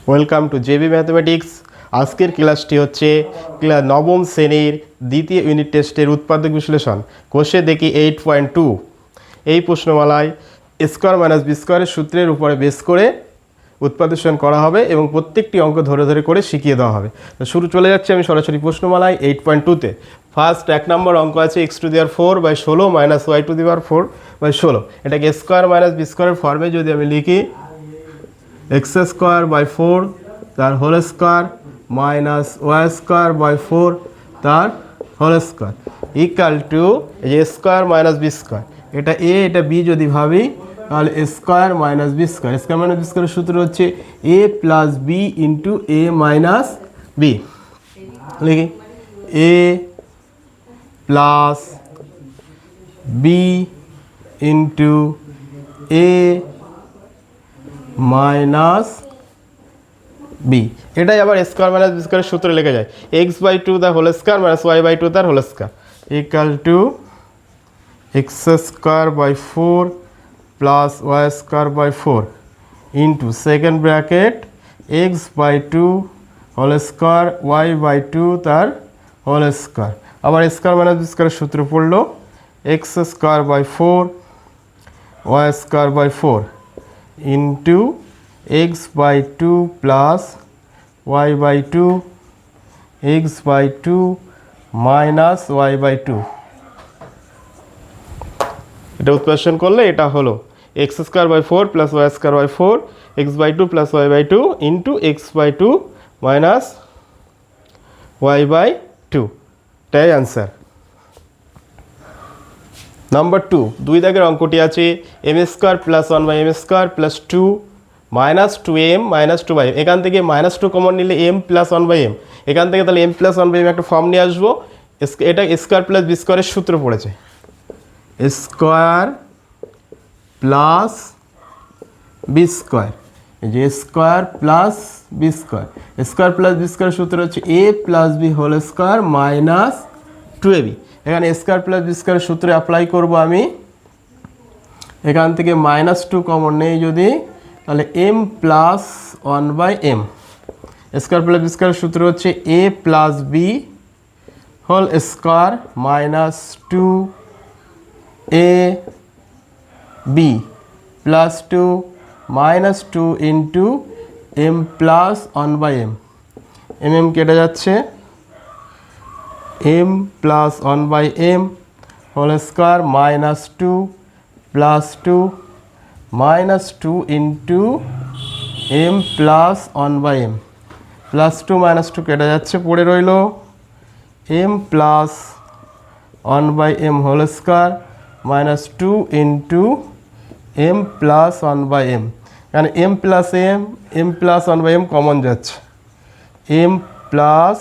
Welcome to JB mathematics. আজকের ক্লাসটি হচ্ছে নবম শ্রেণীর দ্বিতীয় ইউনিট টেস্টের উৎপাদক বিশ্লেষণ। কোষে দেখি 8.2 এই প্রশ্নমালায় স্কোয়ার মাইনাস বি স্কোয়ারের সূত্রের উপরে বেস করে উৎপাদন করা হবে এবং প্রত্যেকটি অঙ্ক ধরে ধরে করে শিখিয়ে দেওয়া হবে। তো শুরু চলে যাচ্ছে আমি সরাসরি প্রশ্নমালায় 8.2-তে। ফার্স্ট 1 নম্বর অঙ্ক আছে x⁴/16 মাইনাস y⁴/16। এটাকে স্কোয়ার মাইনাস বি স্কোয়ারের ফর্মে যদি আমি লিখি x²/4 তার হোল স্কোয়ার -y²/4 তার হোল স্কোয়ার ইকাল টু এই যে স্কোয়ার মাইনাস বি স্কোয়ার, এটা এ এটা বি যদি ভাবি তাহলে square minus B square. Square minus B স্কোয়ারের সূত্র হচ্ছে a plus B into A minus B. লিখি a plus B into A minus B. এটাই আবার স্কোয়ার মাইনাস বি স্কোয়ারের সূত্রে লেখা যায় x/2 তার হোল স্কোয়ার মাইনাস y/2 তার whole square equal to x²/4 plus y²/4 into second bracket x/2 whole square y/2 তার হোল স্কোয়ার। আবার স্কোয়ার মাইনাস বি স্কোয়ারের সূত্র পড়লো x²/4 y²/4 into x/2 plus y/2 x/2 minus y/2। এটা উৎপাদন করলে এটা হলো x²/4 plus y²/4 x/2 plus y/2 into x/2 minus y/2। এটাই অ্যান্সার। নাম্বার 2 দুই দাগের অঙ্কটি আছে m² plus 1/m² plus 2 minus 2m minus 2/m। এখান থেকে -2 কমন নিলে m প্লাস 1/m, এখান থেকে তাহলে m প্লাস 1/m একটা ফর্ম নিয়ে আসবো। এটা স্কোয়ার প্লাস বি স্কোয়ারের সূত্র পড়েছে স্কোয়ার প্লাস বি স্কোয়ার। এই যে square plus B square, square plus B স্কোয়ারের সূত্র হচ্ছে a plus B whole square minus 2ab। এখানে স্কোয়ার প্লাস বি স্কোয়ারের সূত্রে অ্যাপ্লাই করব আমি। এখান থেকে -2 কমন নেই যদি তাহলে m plus 1/m। Square plus B স্কোয়ারের সূত্র হচ্ছে a plus B whole square minus 2ab plus 2 minus 2 into m plus 1/m। mm কেটে যাচ্ছে m plus 1/m whole square minus 2 plus 2 minus 2 into m plus 1/m plus 2 minus 2 কেটে যাচ্ছে, পড়ে রইল m plus 1/m whole square minus 2 into m plus 1/m। কারণ m plus 1/m common যাচ্ছে, m plus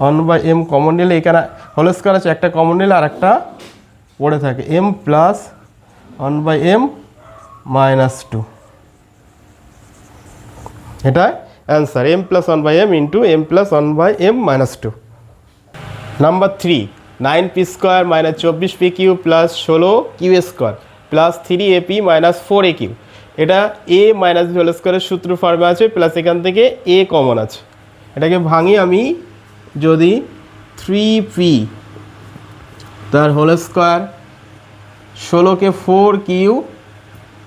1/m common নিলে এখানে whole square আছে, একটা কমন নিলে আর একটা পড়ে থাকে m প্লাস 1/m মাইনাস 2। এটা answer m plus 1/m into m plus 1/m minus 2। Number 3 9p² minus 24p³ plus 16q² plus 3ap minus 4aq। এটা a মাইনাস বি হোল স্কোয়ারের সূত্র ফর্মে আছে, প্লাস এখান থেকে a কমন আছে। এটাকে ভাঙি আমি, যদি 3p তার হোল স্কোয়ার 16কে 4q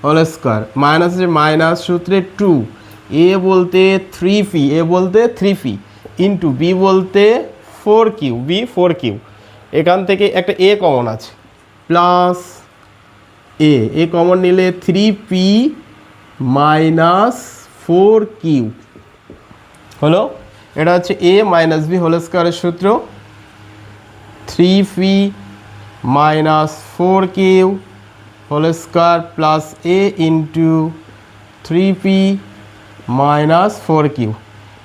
হোল স্কোয়ার মাইনাস যে মাইনাস সূত্রে 2 a বলতে 3p ইন্টু b বলতে 4q এখান থেকে একটা a কমন আছে প্লাস a কমন নিলে 3p মাইনাস 4q হলো। এটা হচ্ছে a মাইনাস বি হোল স্কোয়ারের সূত্র 3p minus 4q whole square plus a into 3p minus 4q।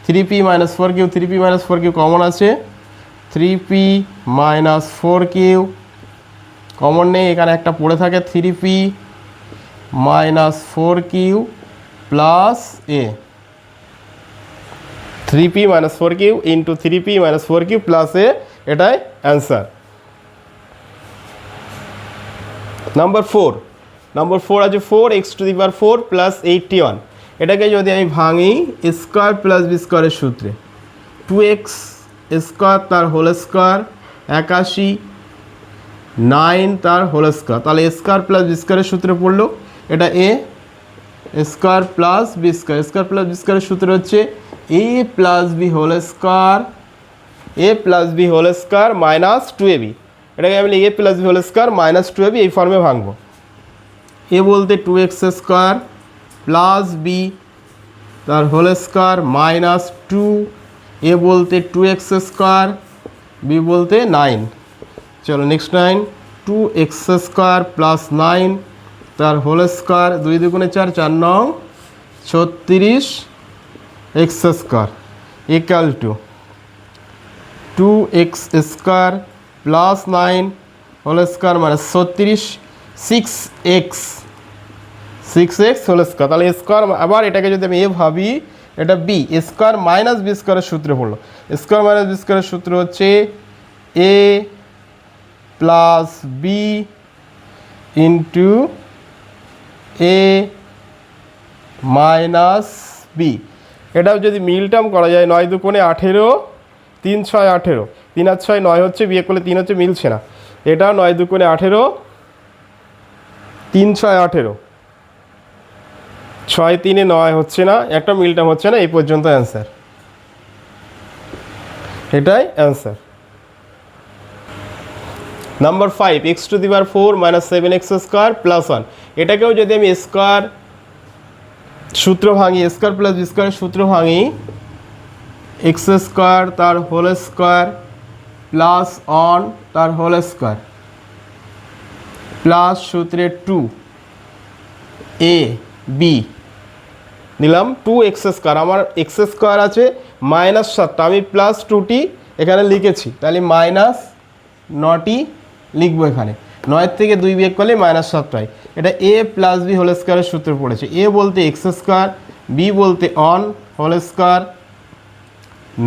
3p minus 4q common আছে, 3p মাইনাস 4q কমন নেই, এখানে একটা পড়ে থাকে 3p minus 4q plus a। 3p minus 4q into 3p minus 4q plus a, এটাই answer. Number 4 আছে 4x⁴ plus 81। এটাকে যদি আমি ভাঙি স্কোয়ার প্লাস বি স্কোয়ারের সূত্রে 2x স্কোয়ার তার হোল স্কোয়ার 81 9 তার হোল স্কোয়ার, তাহলে স্কোয়ার প্লাস বি স্কোয়ারের সূত্রে পড়লো এটা A square plus B square. Square plus B স্কোয়ারের সূত্র হচ্ছে A plus B whole square minus 2ab। এটাকে আমি A plus B whole square minus 2ab এই ফর্মে ভাঙবো। এ বলতে 2x স্কোয়ার প্লাস বি তার হোল স্কোয়ার মাইনাস 2, এ বলতে 2x স্কোয়ার, বি বলতে 9। চলো নেক্সট 9 2x স্কোয়ার প্লাস 9 তার হোল স্কোয়ার 2 দুগুণে 4 4 9 36 x square equal to 2x square plus 9 whole square মানে 36 6x হোল স্কোয়ার। তাহলে স্কোয়ার আবার এটাকে যদি আমি এ ভাবি এটা বি স্কোয়ার মাইনাস বি স্কোয়ারের সূত্রে পড়লো। স্কোয়ার মাইনাস বি স্কোয়ারের সূত্র হচ্ছে A plus B into A minus B. এটাও যদি মিল টার্ম করা যায় 9 দুগুণে 18 3 6 18 3 আর 6 9 হচ্ছে, বিয়ে করলে 3 হচ্ছে, মিলছে না। এটা 9 দুগুণে 18 3 6 18 6 3 9 হচ্ছে না, একটা মিল টার্ম হচ্ছে না। এই পর্যন্ত অ্যান্সার, এটাই answer. Number 5 x two the power 4 minus 7x square plus 1। এটাকেও যদি আমি স্কোয়ার সূত্র ভাঙি স্কোয়ার প্লাস বি স্কোয়ারের সূত্র ভাঙি x স্কোয়ার তার হোল স্কোয়ার প্লাস 1 তার হোল স্কোয়ার প্লাস সূত্রে 2a b নিলাম 2x স্কোয়ার। আমার x স্কোয়ার আছে মাইনাস 7টা, আমি প্লাস 2টি এখানে লিখেছি, তাহলে মাইনাস 9টি লিখবো এখানে। 9 থেকে 2 বিয়োগ করলে মাইনাস 7 হয়। এটা এ প্লাস বি হোল স্কোয়ারের সূত্র পড়েছে। এ বলতে এক্স স্কোয়ার, বি বলতে অন হোল স্কোয়ার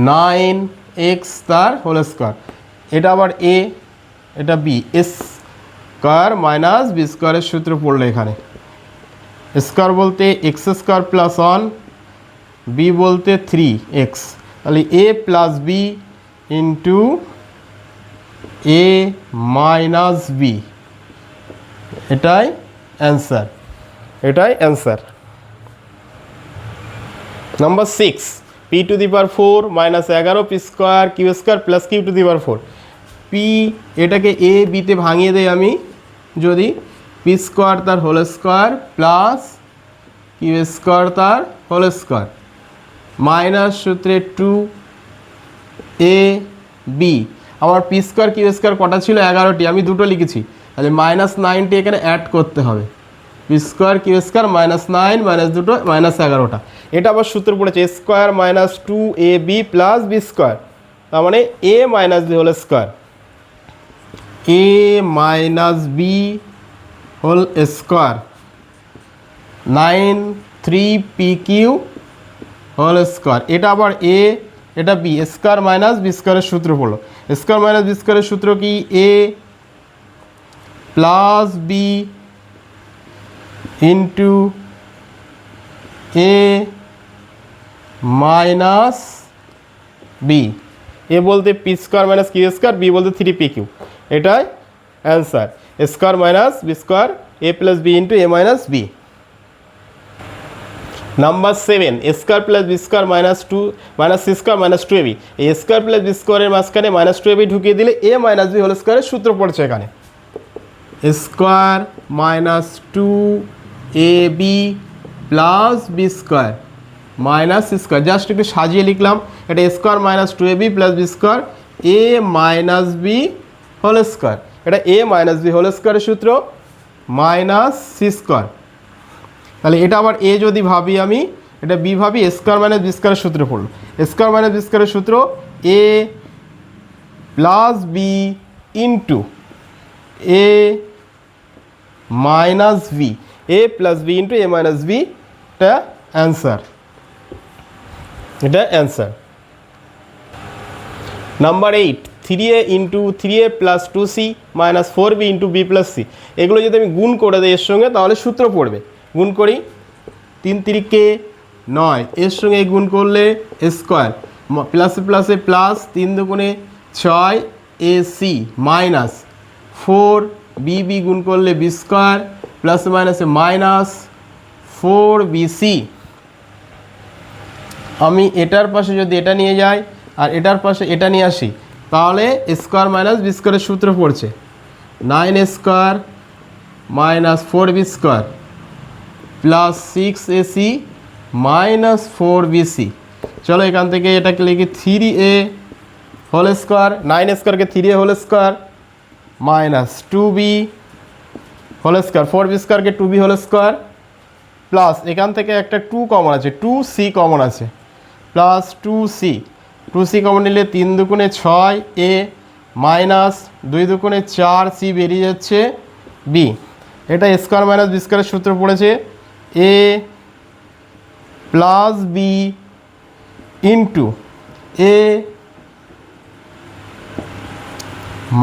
9x তার হোল স্কোয়ার। এটা আবার এ, এটা বি স্কোয়ার মাইনাস বি স্কোয়ারের সূত্র পড়লো এখানে। স্কোয়ার বলতে এক্স স্কোয়ার প্লাস 1, বি বলতে 3x, তাহলে A plus B into A minus B, এটাই অ্যান্সার, এটাই answer. Number 6 p to the power 4 minus 11 p square Q square plus Q to the power 4। P এটাকে A বিতে ভাঙিয়ে দেয় আমি, যদি পি স্কোয়ার তার whole square plus Q square তার হোল স্কোয়ার মাইনাস সূত্রে 2a b। আমার পি স্কোয়ার কিউ স্কোয়ার কটা ছিল 11টি, আমি দুটো লিখেছি, তাহলে মাইনাস 9টি এখানে অ্যাড করতে হবে। P square Q square minus 9 minus দুটো মাইনাস 11টা। এটা আবার সূত্র পড়েছে square minus 2ab plus B square, তার মানে A minus B whole square, A minus B whole square 9(3pq) whole square. এটা আবার এ, এটা বি, স্কোয়ার মাইনাস বি স্কোয়ারের সূত্র পড়লো। স্কোয়ার মাইনাস বি স্কোয়ারের সূত্র কি A plus B into A minus B. A বলতে P square minus Q square, B বলতে 3pq, এটাই answer. Square minus B square A plus B into A minus B. Number 7 square plus B square minus 2 minus C square minus 2ab। এই square plus B স্কোয়ারের মাঝখানে minus 2ab ঢুকিয়ে দিলে এ minus B whole স্কোয়ারের সূত্র পড়ছে এখানে square minus 2ab plus B square minus C square. Just একটু সাজিয়ে লিখলাম, এটা square minus 2ab plus B square A minus B whole square. এটা এ মাইনাস বি হোল স্কোয়ারের সূত্র মাইনাস সি স্কোয়ার। তাহলে এটা আবার এ যদি ভাবি আমি, এটা বি ভাবি, স্কোয়ার মাইনাস বি স্কোয়ারের সূত্রে পড়লো। স্কোয়ার মাইনাস বি স্কোয়ারের সূত্র A plus B into A minus B, A plus B into A minus B, এটা অ্যান্সার, এটা answer. Number 8 3a into 3a প্লাস 2c minus 4b into B plus C. এগুলো যদি আমি গুণ করে দিই এর সঙ্গে তাহলে সূত্র পড়বে। গুণ করি 3 3 কে 9, এর সঙ্গে গুণ করলে স্কোয়ার, প্লাসে প্লাসে প্লাস, 3 দুগুণে 6 AC মাইনাস 4 BB গুণ করলে বি স্কোয়ার, প্লাস মাইনাসে মাইনাস 4BC। আমি এটার পাশে যদি এটা নিয়ে যাই আর এটার পাশে এটা নিয়ে আসি, তাহলে স্কোয়ার মাইনাস বি স্কোয়ারের সূত্র পড়ছে 9A square minus 4B square plus 6AC minus 4BC। চলো এখান থেকে এটাকে লিখি 3A হোল স্কোয়ার, 9A স্কোয়ারকে 3A whole square minus 2B whole square, 4B স্কোয়ারকে 2B হোল স্কোয়ার প্লাস এখান থেকে একটা 2 কমন আছে, 2C কমন আছে, প্লাস 2C কমন নিলে 3 দুগুণে 6A মাইনাস 2 দুগুণে 4C বেরিয়ে যাচ্ছে B। এটা স্কোয়ার মাইনাস বি স্কোয়ারের সূত্র পড়েছে A plus B into A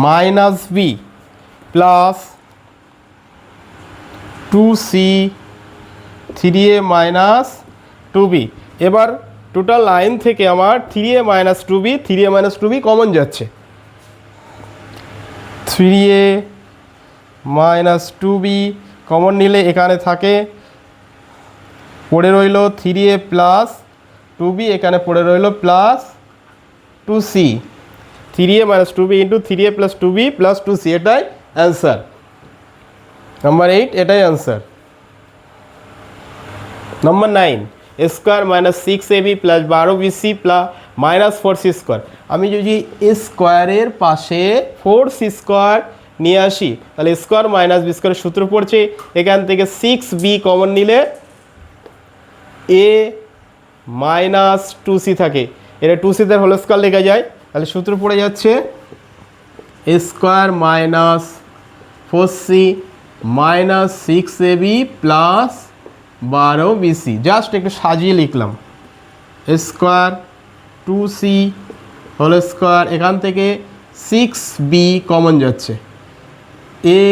minus B plus 2C 3A minus 2B। এবার টোটাল লাইন থেকে আমার 3A minus 2B 3A minus 2B common যাচ্ছে, 3A মাইনাস 2B কমন নিলে এখানে থাকে পড়ে রইল 3A প্লাস 2B, এখানে পড়ে রইল plus 2C, 3A minus 2B into 3A plus 2B plus 2C, এটাই অ্যান্সার নাম্বার 8, এটাই answer. Number 9 square minus 6AB plus 12BC plus minus 4C square. আমি যদি স্কোয়ারের পাশে 4C স্কোয়ার নিয়ে আসি, তাহলে স্কোয়ার মাইনাস বি স্কোয়ারের সূত্র পড়ছে এখান থেকে 6B কমন নিলে A মাইনাস 2C থাকে, এটা 2C তার হোল স্কোয়ার লেখা যায়, তাহলে সূত্র পড়ে যাচ্ছে square minus 4C minus 6AB plus 12BC। Just একটু সাজিয়ে লিখলাম স্কোয়ার 2C হোল স্কোয়ার, এখান থেকে 6B কমন যাচ্ছে, A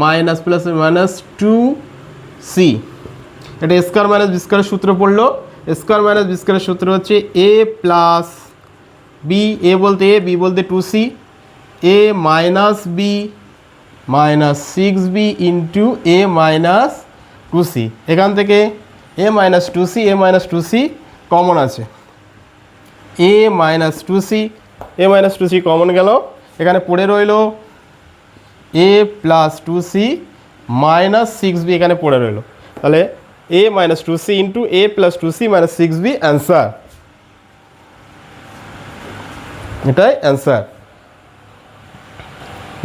minus plus minus 2C। এটা স্কোয়ার মাইনাস বি স্কোয়ারের সূত্র পড়লো, স্কোয়ার মাইনাস বি স্কোয়ারের সূত্র হচ্ছে A প্লাস B, A বলতে A, B বলতে 2C, A minus B minus 6B into A minus 2C। এখান থেকে A minus 2C A minus 2C common আছে, A minus 2C A minus 2C common গেল, এখানে পড়ে রইল A plus 2C minus 6B, এখানে পড়ে রইল, তাহলে A minus 2C into A plus 2C minus 6B answer, এটাই answer.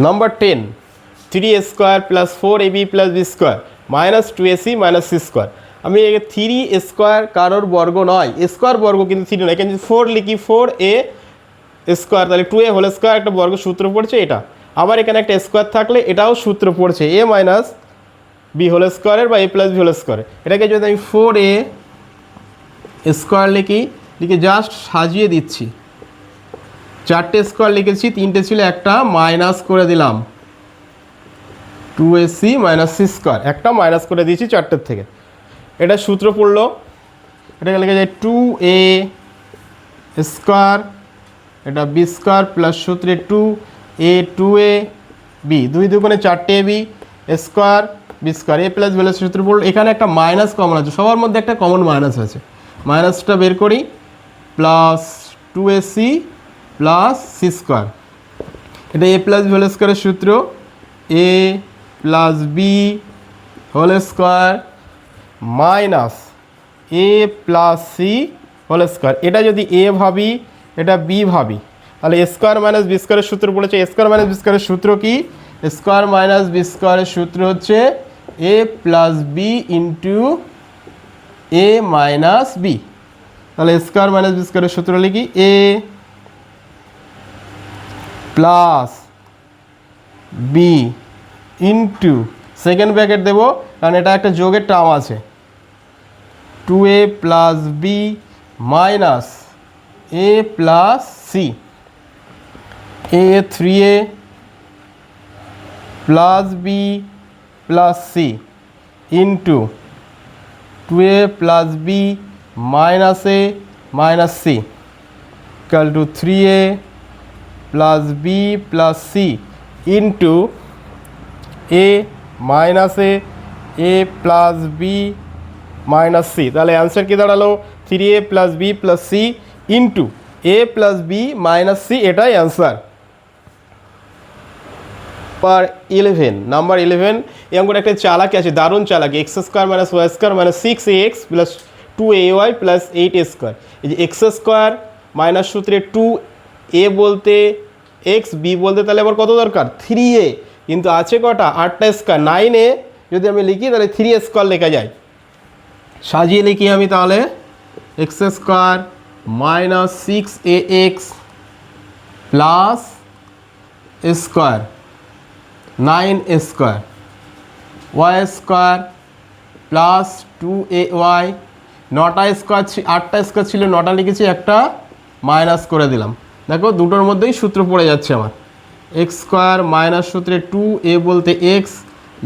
Number 10 3A square plus 4AB প্লাস B square minus 2AC minus C square. আমি 3 স্কোয়ার কারোর বর্গ নয়, স্কোয়ার বর্গ কিন্তু 3 নয়, এখানে যদি 4 লিখি 4A স্কোয়ার, তাহলে 2A হোল স্কোয়ার একটা বর্গ সূত্র পড়ছে এটা, আবার এখানে একটা স্কোয়ার থাকলে এটাও সূত্র পড়ছে A মাইনাস বি হোল স্কোয়ারের বা A প্লাস বি হোল স্কোয়ারের। এটাকে যদি আমি 4A স্কোয়ার লিখে জাস্ট সাজিয়ে দিচ্ছি, 4টে স্কোয়ার লিখেছি, 3টে ছিল, একটা মাইনাস করে দিলাম 2AC মাইনাস সি স্কোয়ার, একটা মাইনাস করে দিয়েছি 4টের থেকে, এটা সূত্র পড়লো, এটাকে লেখা যায় 2A স্কোয়ার, এটা বি স্কোয়ার প্লাস সূত্রে 2A 2A B, 2 দুগুণে 4টে B square B square, A plus B সূত্র পড়লো, এখানে একটা মাইনাস কমন আছে, সবার মধ্যে একটা কমন মাইনাস আছে, মাইনাসটা বের করি, plus 2AC plus C square, এটা A প্লাস বি হোল স্কোয়ারের সূত্র A plus B whole square minus A plus C whole square. এটা যদি A ভাবি, এটা B ভাবি, তাহলে স্কোয়ার মাইনাস বি স্কোয়ারের সূত্র পড়েছে, স্কোয়ার মাইনাস বি স্কোয়ারের সূত্র কি, স্কোয়ার মাইনাস বি স্কোয়ারের সূত্র হচ্ছে A plus B into A minus B. তাহলে স্কোয়ার মাইনাস বি স্কোয়ারের সূত্র লিখি A plus B into, second bracket দেবো কারণ এটা একটা যোগের টার্ম আছে, 2A plus B minus A plus C, A 3A plus B plus C into 2A plus B minus A minus C equal to 3a plus B plus C into A minus A plus B minus C. তাহলে answer কি দাঁড়ালো 3a plus B plus C into A plus B minus C, এটাই answer. Number 11, number 11 এই অঙ্কটা একটা চালাকি আছে, দারুণ চালাকি। X square minus Y square minus 6ax plus 2ay plus 8a square. এই যে এক্স স্কোয়ার মাইনাস সূত্রে 2a বলতে এক্স, বি বলতে তাহলে আবার কত দরকার 3a, কিন্তু আছে কটা 8টা স্কোয়ার। 9a যদি আমি লিখি তাহলে 3a স্কোয়ার লেখা যায়। সাজিয়ে লিখি আমি তাহলে X square minus 6ax plus square 9a square Y square plus 2ay, 9টা স্কোয়ার 8টা স্কোয়ার ছিল, 9টা লিখেছি, একটা মাইনাস করে দিলাম। দেখো দুটোর মধ্যেই সূত্র পড়ে যাচ্ছে আমার। এক্স স্কোয়ার মাইনাস সূত্রে 2a বলতে এক্স,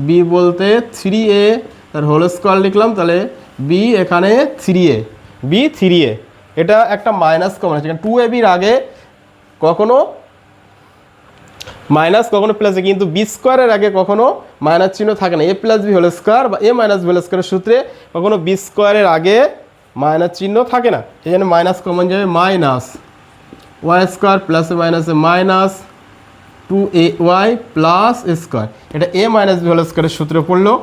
বি বলতে 3a, তার হোল স্কোয়ার লিখলাম, তাহলে বি এখানে 3a, বি 3a। এটা একটা মাইনাস কমন আছে, কারণ 2ab-র আগে কখনো মাইনাস কখনো প্লাসে, কিন্তু বি স্কোয়ারের আগে কখনো মাইনাস চিহ্ন থাকে না। এ প্লাস বি হোল স্কোয়ার বা এ মাইনাস বি হোল স্কোয়ারের সূত্রে কখনো বি স্কোয়ারের আগে মাইনাস চিহ্ন থাকে না, এই জন্য মাইনাস কমন যাবে। মাইনাস ওয়াই স্কোয়ার প্লাসে মাইনাসে মাইনাস 2ay প্লাস স্কোয়ার। এটা এ মাইনাস বি হোল স্কোয়ারের সূত্রে পড়লো,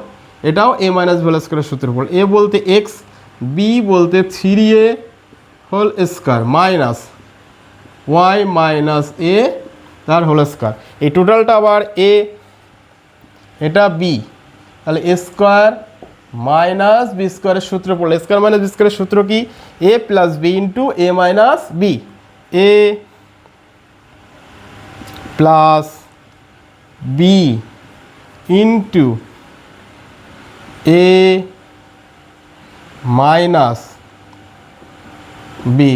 এটাও এ মাইনাস বি হোল স্কোয়ারের সূত্রে পড়লো। এ বলতে এক্স, বি বলতে 3a whole square minus Y minus A তার হোল স্কোয়ার। এই টোটালটা আবার এ, এটা বি, তাহলে এ স্কোয়ার মাইনাস বি স্কোয়ারের সূত্র পড়লো। স্কোয়ার মাইনাস বি স্কোয়ারের সূত্র কি A plus B into A minus B, A plus B into A minus B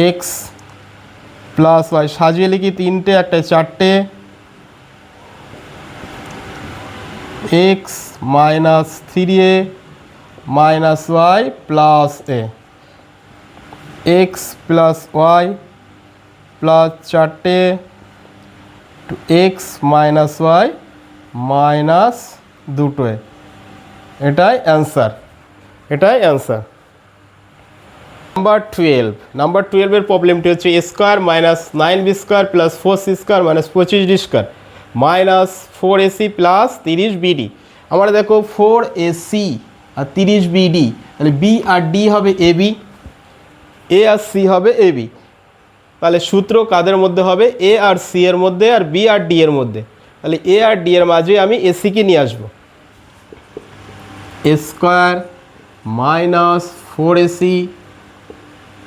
X plus Y. সাজিয়ে লিখি 3টে, একটা 4টে, X minus 3a minus Y plus A, X plus Y plus 4টে two X minus Y minus 2টে। এটাই answer, এটাই answer. Number 12, number 12-এর প্রবলেমটি হচ্ছে A square minus 9b square plus 4c square minus 25d square minus 4ac plus 30bd। আমরা দেখো 4ac আর 30bd, তাহলে b আর d হবে ab, a আর c হবে ab। তাহলে সূত্র কাদের মধ্যে হবে a আর c এর মধ্যে আর b আর d এর মধ্যে। তাহলে a আর d এর মাঝে আমি ac-কে নিয়ে আসবো। A square minus 4ac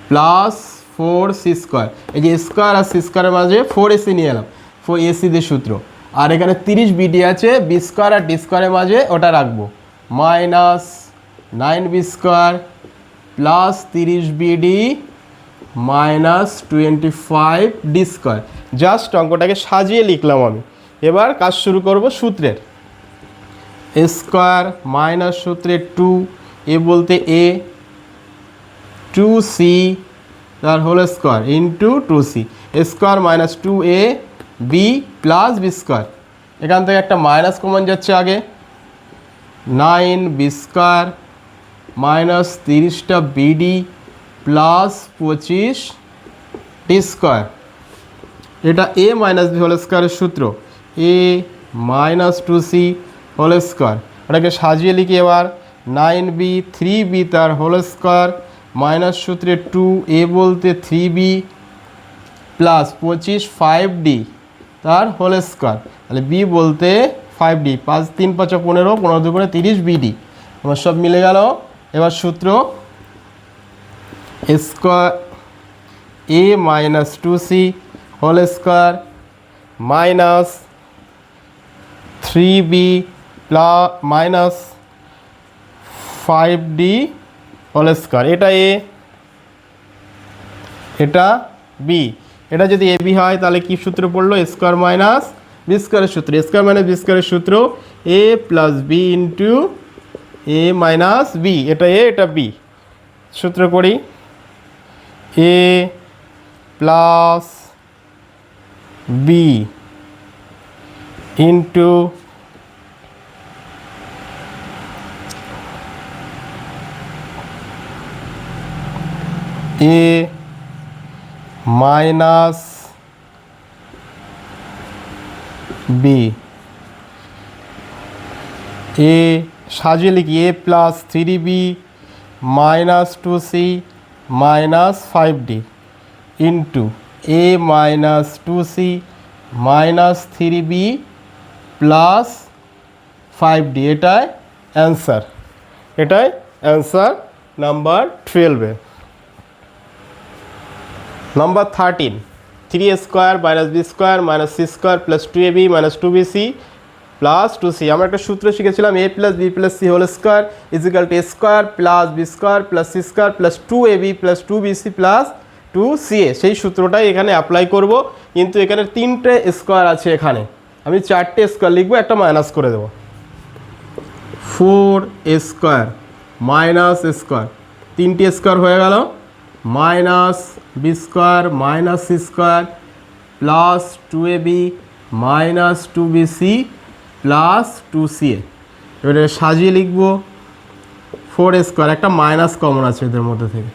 plus 4c square, এই যে স্কোয়ার আর সি স্কোয়ারের মাঝে 4ac নিয়ে এলাম, 4ac দিয়ে সূত্র। আর এখানে 30bd আছে, বি স্কোয়ার আর ডি স্কোয়ারের মাঝে ওটা রাখবো, minus 9b square plus 30bd minus 25d square. Just অঙ্কটাকে সাজিয়ে লিখলাম আমি। এবার কাজ শুরু করব সূত্রের। এ স্কোয়ার মাইনাস সূত্রে 2a বলতে এ, 2c তার whole square into 2c, square minus 2a B plus B square. এখান থেকে একটা মাইনাস কমন যাচ্ছে আগে, 9b স্কোয়ার মাইনাস 30টা বিডি প্লাস 25d স্কোয়ার। এটা এ মাইনাস বি হোল স্কোয়ারের সূত্র, এ মাইনাস 2c হোল স্কোয়ার। ওটাকে সাজিয়ে লিখি এবার, 9b 3b তার হোল স্কোয়ার মাইনাস সূত্রে 2a বলতে 3b প্লাস 25 5d তার হোল স্কোয়ার, তাহলে b বলতে 5d, 5 3 5 15, 15 2 30bd। আমার সব মিলে গেল। এবার সূত্র square a minus 2c whole square minus 3b plus minus 5d whole square. এটা এ, এটা বি। এটা যদি এ বি হয় তাহলে কি সূত্র পড়লো, স্কোয়ার মাইনাস বি স্কোয়ারের সূত্র। স্কোয়ার মাইনাস বি স্কোয়ারের সূত্র A plus B into A minus B, এটা এ এটা বি, সূত্র করি A plus B into A minus B, A সাজিয়ে লিখি A plus 3b minus 2c minus 5d into A minus 2c minus 3b plus 5d, এটাই answer, এটাই answer number 12-এ। Number 13, 3a square minus B square minus C square plus 2ab minus 2bc plus 2c। আমরা একটা সূত্র শিখেছিলাম A plus B plus C whole square is equal to A square plus B square plus C square plus 2ab plus 2bc plus 2ca। সেই সূত্রটাই এখানে apply করব, কিন্তু এখানে 3টে স্কোয়ার আছে, এখানে আমি 4টে স্কোয়ার লিখবো, একটা মাইনাস করে দেবো। 4a স্কোয়ার মাইনাস স্কোয়ার, 3টে স্কোয়ার হয়ে গেল, minus B square minus C square plus 2ab minus 2bc plus 2ca। এবারে সাজিয়ে লিখব 4a স্কোয়ার, একটা মাইনাস কমন আছে এদের মধ্যে থেকে,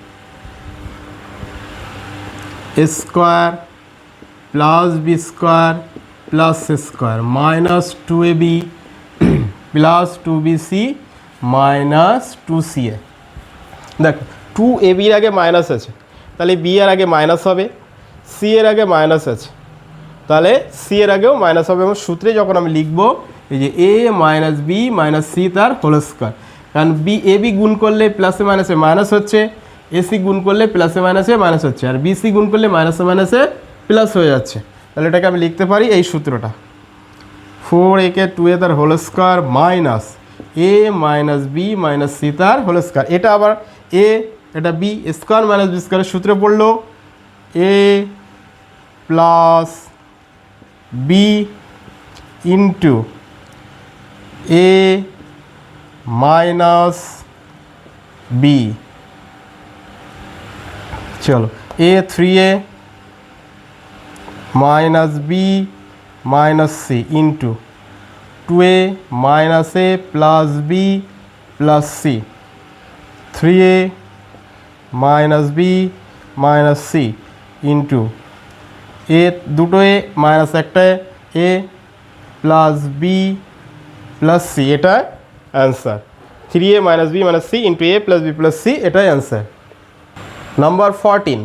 A square plus B square plus C square minus 2ab plus 2bc minus 2ca। দেখো 2ab এর আগে মাইনাস আছে, তাহলে বি এর আগে মাইনাস হবে, সি এর আগে মাইনাস আছে, তাহলে সি এর আগেও মাইনাস হবে। এবং সূত্রে যখন আমি লিখব এই যে এ মাইনাস বি মাইনাস সি তার হোল স্কোয়ার, কারণ বি এ বি গুণ করলে প্লাসে মাইনাসে মাইনাস হচ্ছে, এসি গুণ করলে প্লাসে মাইনাসে মাইনাস হচ্ছে, আর বিসি গুণ করলে মাইনাসে মাইনাসে প্লাস হয়ে যাচ্ছে। তাহলে এটাকে আমি লিখতে পারি এই সূত্রটা, 4a কে 2a তার whole square minus A minus B minus C তার হোল স্কোয়ার। এটা আবার এ এটা বি, স্কোয়ার মাইনাস বি স্কোয়ারের সূত্রে পড়লো A plus B into A minus B, চলো A 3a minus B minus C into 2a minus A plus B plus C, 3a minus B minus C into A দুটো A minus একটা A plus B plus C, এটা answer. 3a minus B minus C into A plus B plus C, এটাই answer. Number 14,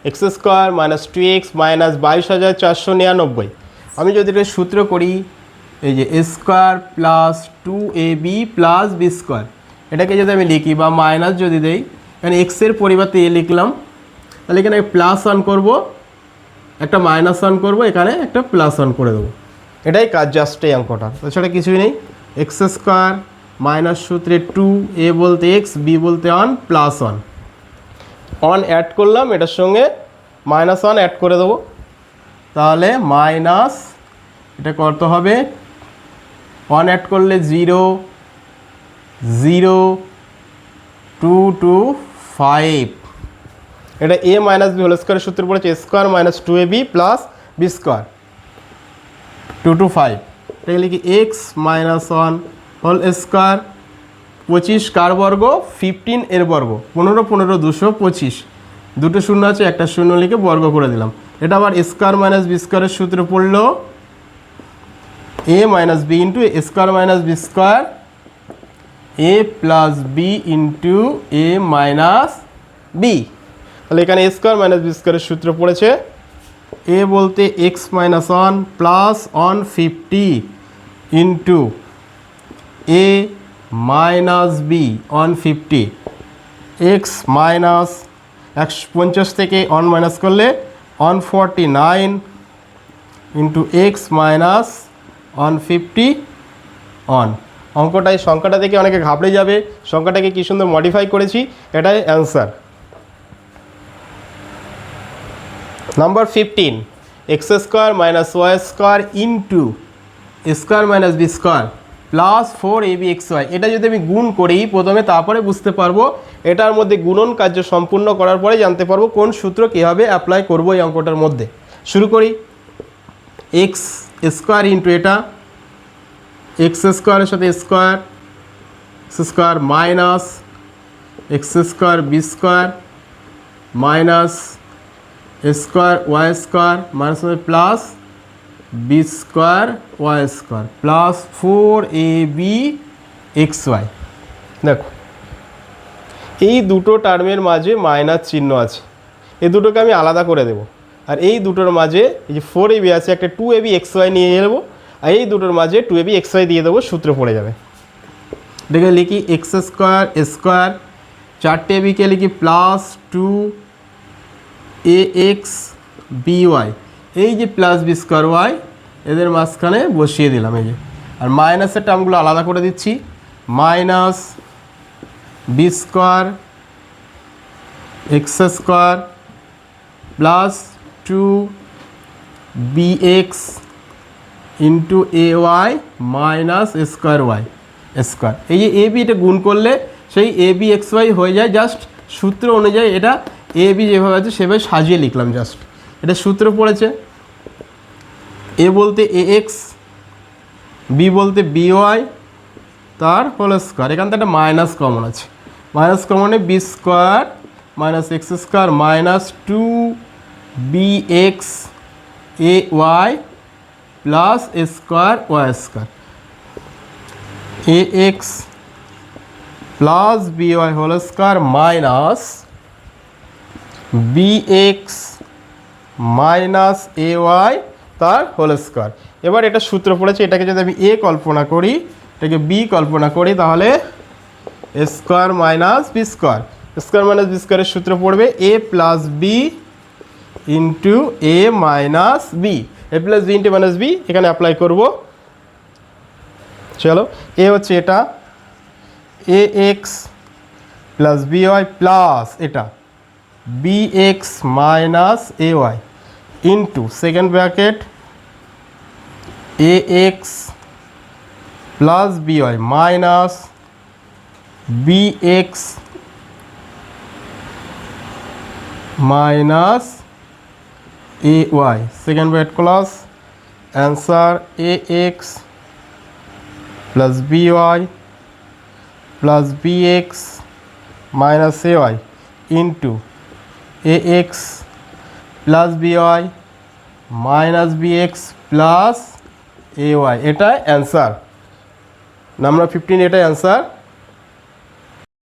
X square minus 2x minus 22,499। আমি যদি এটা সূত্র করি এই যে A square plus 2ab plus B square, এটাকে যদি আমি লিখি বা মাইনাস যদি দেই, এখানে এক্সের পরিবর্তে এ লিখলাম, তাহলে এখানে প্লাস 1 করবো, একটা মাইনাস 1 করবো, এখানে একটা প্লাস 1 করে দেবো, এটাই কাজ, জাস্ট এই অঙ্কটা, তাছাড়া কিছুই নেই। এক্স স্কোয়ার মাইনাস সূত্রে 2, এ বলতে এক্স বি বলতে 1 প্লাস 1 অ্যাড করলাম, এটার সঙ্গে মাইনাস 1 অ্যাড করে দেবো, তাহলে মাইনাস এটা করতে হবে 1 অ্যাড করলে 0 0 2 2 5, এটা এ মাইনাস বি হোল স্কোয়ারের সূত্র পড়েছে square minus 2ab plus B square 2 2 5। এটাকে লিখি এক্স মাইনাস 1 হোল স্কোয়ার, 25 কার বর্গ 15 এর বর্গ, 15 15 225, দুটো শূন্য আছে, একটা শূন্য লিখে বর্গ করে দিলাম। এটা আবার স্কোয়ার মাইনাস বি স্কোয়ারের সূত্রে পড়লো A minus B into square minus B square A plus B into A minus B. তাহলে এখানে এ স্কোয়ার মাইনাস বি স্কোয়ারের সূত্র পড়েছে এ বলতে x minus 1 plus 150 into A minus B 150, x minus 150 থেকে 1 মাইনাস করলে 149 ইন্টু এক্স মাইনাস 150 অঙ্কটাই, সংখ্যাটা থেকে অনেকে ঘাবড়ে যাবে, সংখ্যাটাকে কি সুন্দর মডিফাই করেছি, এটাই answer. Number 15, X square minus Y square into square minus B square plus 4ab(xy), এটা যদি আমি গুণ করি প্রথমে, তারপরে বুঝতে পারবো এটার মধ্যে গুণন কার্য সম্পূর্ণ করার পরে জানতে পারবো কোন সূত্র কীভাবে অ্যাপ্লাই করবো এই অঙ্কটার মধ্যে। শুরু করি। এক্স স্কোয়ার ইন্টু এটা এক্স স্কোয়ারের সাথে square, square minus X square B square minus square Y square minus plus B square Y square plus 4ab(xy). দেখো এই দুটো টার্মের মাঝে মাইনাস চিহ্ন আছে, এই দুটোকে আমি আলাদা করে দেব। আর এই দুটোর মাঝে এই যে 4ab আছে, একটা 2ab(xy) নিয়ে নেবো, আর এই দুটোর মাঝে 2ab(xy) দিয়ে দেবো, সূত্র পড়ে যাবে। দেখে লিখি এক্স স্কোয়ার স্কোয়ার, 4ab কে লিখি প্লাস 2ax(by), এই যে প্লাস বি স্কোয়ার ওয়াই এদের মাঝখানে বসিয়ে দিলাম এই যে। আর মাইনাসের টার্মগুলো আলাদা করে দিচ্ছি, minus B square X square plus 2bx into ay minus square Y square. এই যে এবি এটা গুণ করলে সেই ab(xy) হয়ে যায়, জাস্ট সূত্র অনুযায়ী এটা এবি যেভাবে আছে সেভাবে সাজিয়ে লিখলাম জাস্ট। এটা সূত্র পড়েছে, এ বলতে ax, বি বলতে by, তার হোল স্কোয়ার। এখান থেকে একটা মাইনাস কমন আছে, মাইনাস কমনে B square minus X square minus 2bxay plus square Y square, ax plus by whole square minus bx minus ay তার হোল স্কোয়ার। এবার এটা সূত্র পড়েছে, এটাকে যদি আমি এ কল্পনা করি, এটাকে বি কল্পনা করি, তাহলে square minus B square, square minus B স্কোয়ারের সূত্র পড়বে A plus B into A minus B, A plus B into minus B এখানে অ্যাপ্লাই করব। চলো, এ হচ্ছে এটা A X plus B Y plus এটা B X minus A Y into second bracket A X plus B Y minus B X minus A Y, second bracket close. Answer A X plus B Y plus B X minus A Y into A X plus B Y minus B X plus A Y. এটা answer number 15, এটাই answer.